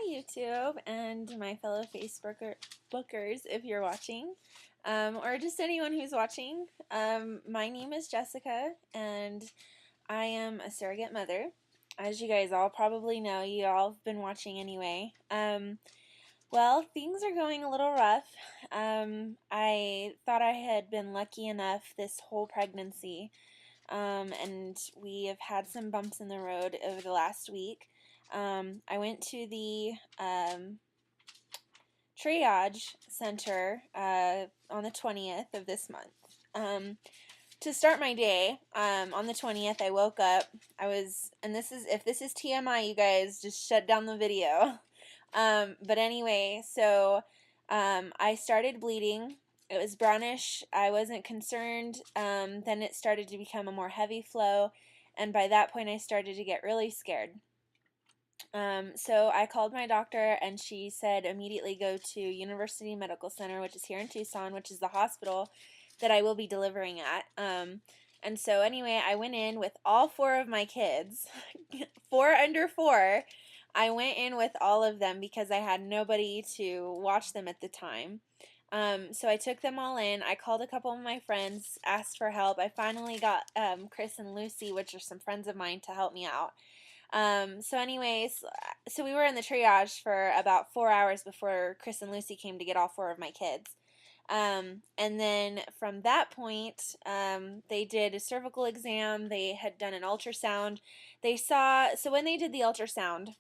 YouTube and my fellow Facebookers if you're watching, or just anyone who's watching. My name is Jessica, and I am a surrogate mother. As you guys all probably know, you all have been watching anyway. Well, things are going a little rough. I thought I had been lucky enough this whole pregnancy, and we have had some bumps in the road over the last week. I went to the triage center on the 20th of this month. To start my day, on the 20th, I woke up. And if this is TMI, you guys just shut down the video. But anyway, so I started bleeding. It was brownish. I wasn't concerned. Then it started to become a more heavy flow, and by that point, I started to get really scared. So I called my doctor, and she said immediately go to University Medical Center, which is here in Tucson, which is the hospital that I will be delivering at. And so anyway, I went in with all 4 of my kids, 4 under 4. I went in with all of them because I had nobody to watch them at the time. So I took them all in. I called a couple of my friends, asked for help. I finally got Chris and Lucy, which are some friends of mine, to help me out. So anyways, so we were in the triage for about 4 hours before Chris and Lucy came to get all 4 of my kids. And then from that point, they did a cervical exam. They had done an ultrasound. So when they did the ultrasound,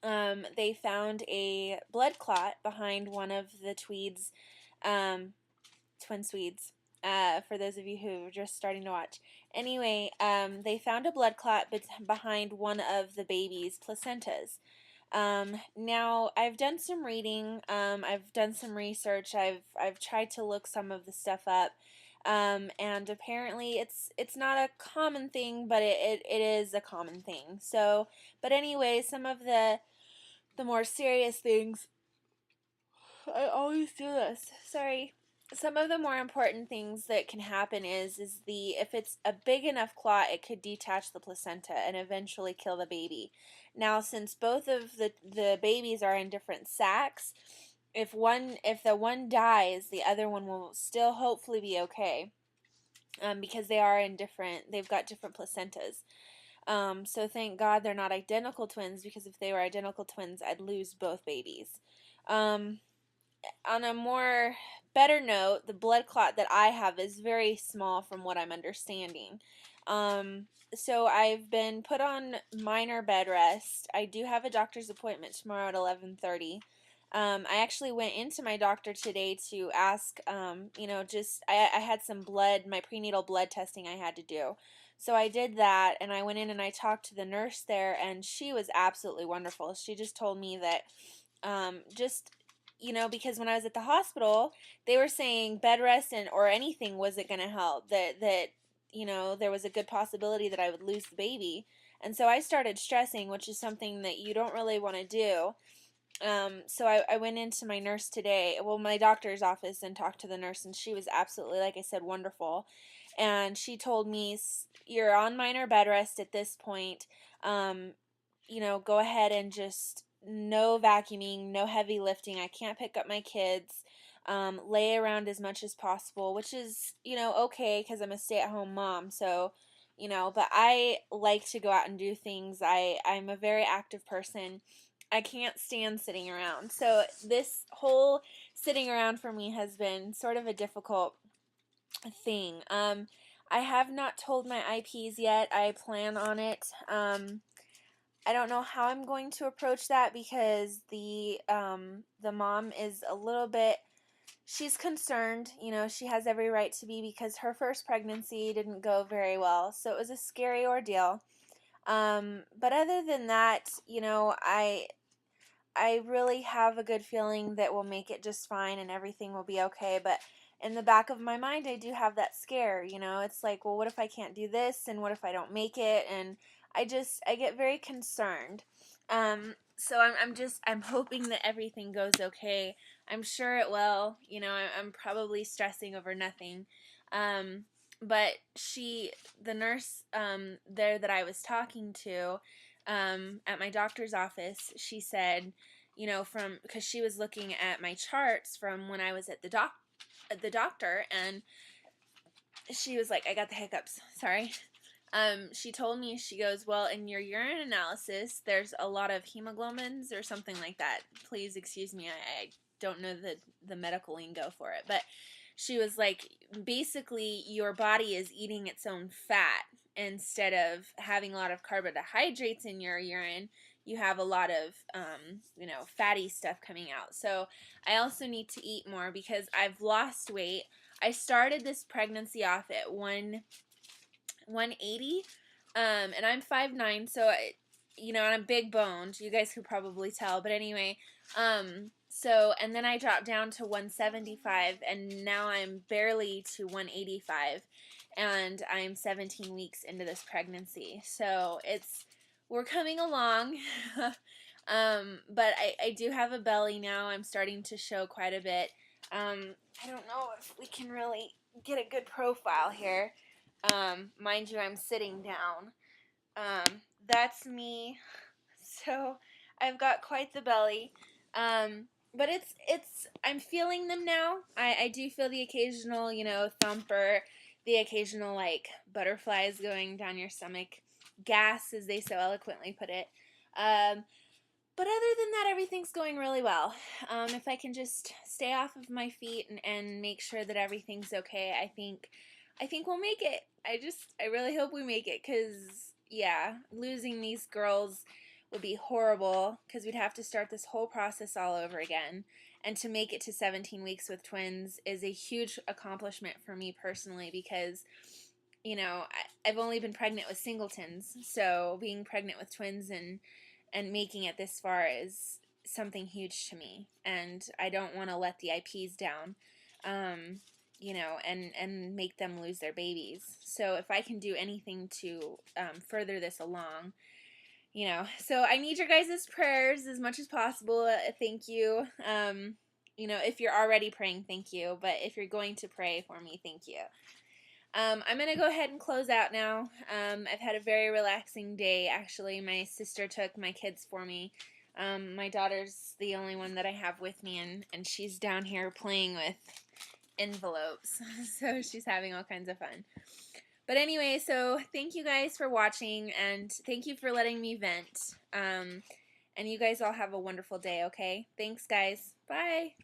they found a blood clot behind one of the Tweeds, twin Swedes, for those of you who are just starting to watch. Anyway, they found a blood clot behind one of the baby's placentas. Now I've done some reading, I've done some research, I've tried to look some of the stuff up, and apparently it's not a common thing, but it is a common thing. So, but anyway, some of the more serious things, I always do this, sorry. Some of the more important things that can happen is if it's a big enough clot, it could detach the placenta and eventually kill the baby. Now, since both of the babies are in different sacs, if the one dies, the other one will still hopefully be okay, because they've got different placentas. So thank God they're not identical twins, because if they were identical twins, I'd lose both babies. On a more better note, the blood clot that I have is very small from what I'm understanding. So I've been put on minor bed rest. I do have a doctor's appointment tomorrow at 11:30. I actually went into my doctor today to ask, I had some my prenatal blood testing I had to do. So I did that, and I went in and I talked to the nurse there, and she was absolutely wonderful. She just told me that, because when I was at the hospital, they were saying bed rest or anything wasn't going to help, that there was a good possibility that I would lose the baby. And so I started stressing, which is something that you don't really want to do. So I went into my nurse today, my doctor's office, and talked to the nurse, and she was absolutely, like I said, wonderful. And she told me, you're on minor bed rest at this point. Go ahead and just no vacuuming, no heavy lifting. I can't pick up my kids. Lay around as much as possible, which is, okay, because I'm a stay-at-home mom. So, but I like to go out and do things. I'm a very active person. I can't stand sitting around. So this whole sitting around for me has been sort of a difficult thing. I have not told my IPs yet. I plan on it. I don't know how I'm going to approach that, because the mom is a little bit, she's concerned. She has every right to be, because her first pregnancy didn't go very well. So it was a scary ordeal. But other than that, I really have a good feeling that we'll make it just fine and everything will be okay. But in the back of my mind, I do have that scare. It's like, well, what if I can't do this, and what if I don't make it? And I get very concerned. So I'm hoping that everything goes okay. I'm sure it will. I'm probably stressing over nothing. But the nurse there that I was talking to, at my doctor's office, she said, you know, because she was looking at my charts from when I was at the doctor, and she was like, I got the hiccups, sorry. She told me, she goes, well, in your urine analysis, there's a lot of hemoglobins or something like that. Please excuse me, I don't know the medical lingo for it, but she was like, basically, your body is eating its own fat instead of having a lot of carbohydrates in your urine. You have a lot of, you know, fatty stuff coming out. So I also need to eat more because I've lost weight. I started this pregnancy off at 180, and I'm 5'9", so you know, and I'm big boned. You guys could probably tell, but anyway, so, and then I dropped down to 175, and now I'm barely to 185, and I'm 17 weeks into this pregnancy. So we're coming along. But I do have a belly now. I'm starting to show quite a bit. I don't know if we can really get a good profile here. Mind you, I'm sitting down. That's me. So I've got quite the belly. But I'm feeling them now. I do feel the occasional, you know, thump, or the occasional, like, butterflies going down your stomach. Gas, as they so eloquently put it. But other than that, everything's going really well. If I can just stay off of my feet and make sure that everything's okay, I think we'll make it. I really hope we make it, because, yeah, losing these girls would be horrible, because we'd have to start this whole process all over again. And to make it to 17 weeks with twins is a huge accomplishment for me personally, because, you know, I've only been pregnant with singletons, so being pregnant with twins and making it this far is something huge to me, and I don't want to let the IPs down, you know, and make them lose their babies. So if I can do anything to further this along, you know, so I need your guys' prayers as much as possible. Thank you. You know, if you're already praying, thank you, but if you're going to pray for me, thank you. I'm going to go ahead and close out now. I've had a very relaxing day, actually. My sister took my kids for me. My daughter's the only one that I have with me, and she's down here playing with envelopes. So she's having all kinds of fun. But anyway, so thank you guys for watching, and thank you for letting me vent. And you guys all have a wonderful day, okay? Thanks, guys. Bye.